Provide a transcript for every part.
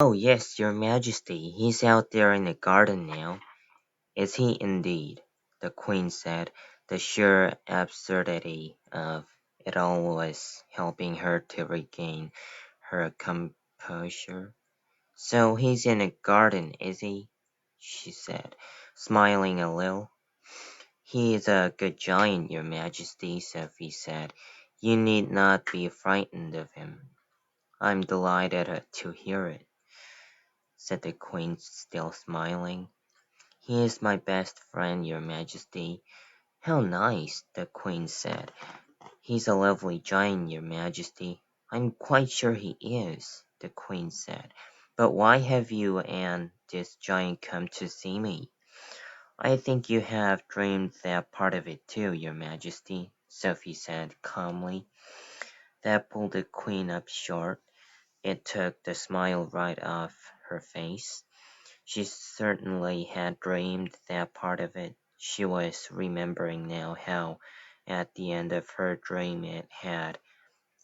Oh, yes, your majesty, he's out there in the garden now. Is he indeed? The queen said. The sheer absurdity of it all was helping her to regain her composure. So he's in a garden, is he? She said, smiling a little. He is a good giant, your majesty, Sophie said. You need not be frightened of him. I'm delighted to hear it, said the queen, still smiling. He is my best friend, your majesty. How nice, the queen said. He's a lovely giant, your majesty. I'm quite sure he is, the queen said. But why have you and this giant come to see me? I think you have dreamed that part of it too, your majesty, Sophie said calmly. That pulled the queen up short. It took the smile right off her face. She certainly had dreamed that part of it. She was remembering now how, at the end of her dream, it had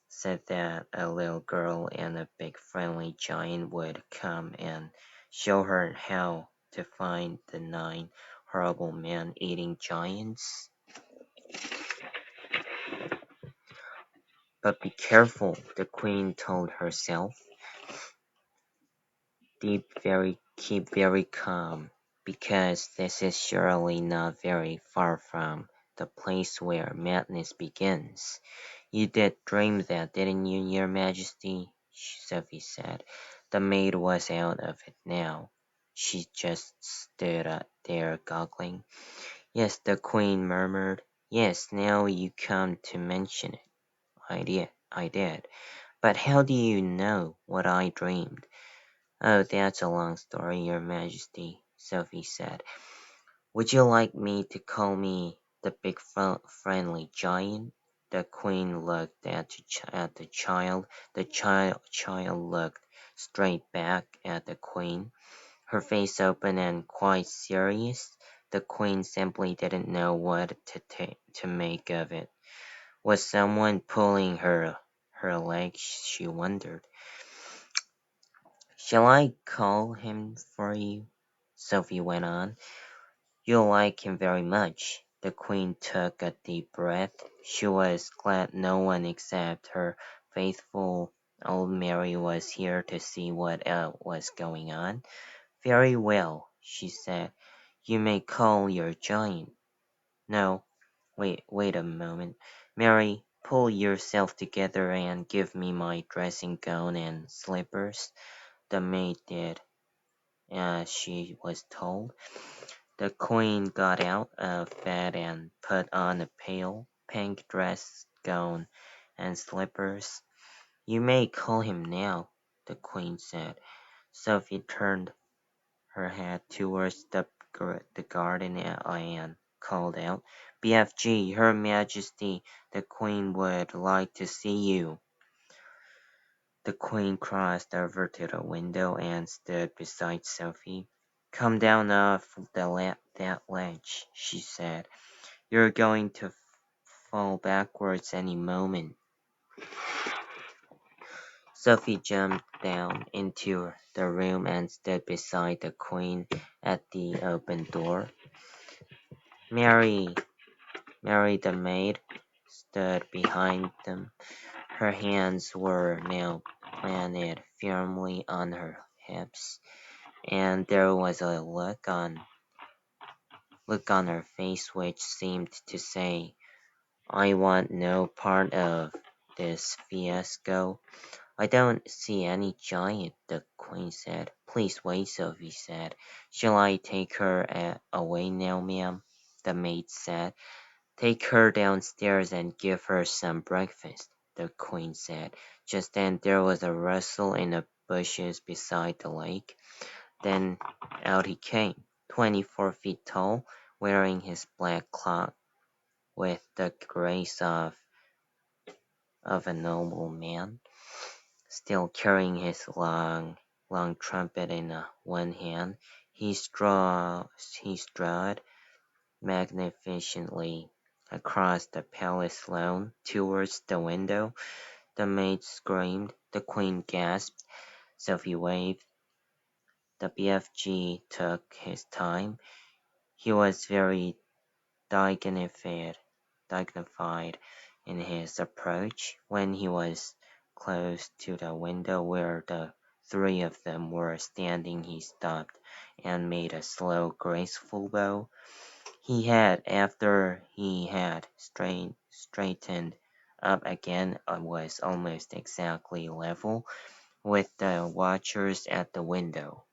said that a little girl and a big friendly giant would come and show her how to find the 9 horrible man-eating giants. But be careful, the queen told herself. Keep very calm, because this is surely not very far from the place where madness begins. You did dream that, didn't you, your majesty? Sophie said. The maid was out of it now. She just stood there goggling. Yes, the queen murmured. Yes, now you come to mention it. I did. But how do you know what I dreamed? Oh, that's a long story, your majesty, Sophie said. Would you like me to call me the big friendly giant? The queen looked at the child. The child looked straight back at the queen, her face open and quite serious. The queen simply didn't know what to make of it. Was someone pulling her leg? She wondered. Shall I call him for you? Sophie went on. You'll like him very much. The queen took a deep breath. She was glad no one except her faithful old Mary was here to see what was going on. Very well, she said. You may call your giant. No, wait a moment. Mary, pull yourself together and give me my dressing gown and slippers. The maid did as she was told. The queen got out of bed and put on a pale pink dress gown and slippers. You may call him now, the queen said. Sophie turned her head towards the garden and called out, BFG, Her Majesty, the queen would like to see you. The queen crossed over to the window and stood beside Sophie. Come down off that ledge, she said. You're going to fall backwards any moment. Sophie jumped down into the room and stood beside the queen at the open door. Mary, Mary the maid, stood behind them. Her hands were now planted firmly on her hips, and there was a look on her face which seemed to say, I want no part of this fiasco. I don't see any giant, the queen said. Please wait, Sophie said. Shall I take her away now, ma'am? The maid said. Take her downstairs and give her some breakfast, the queen said. Just then there was a rustle in the bushes beside the lake. Then out he came, 24 feet tall, wearing his black cloak with the grace of a noble man, still carrying his long trumpet in one hand. He strode magnificently across the palace lawn towards the window. The maid screamed. The queen gasped. Sophie waved. The BFG took his time. He was very dignified, dignified in his approach. When he was close to the window where the three of them were standing, he stopped and made a slow, graceful bow. After he had straightened up again, was almost exactly level with the watchers at the window.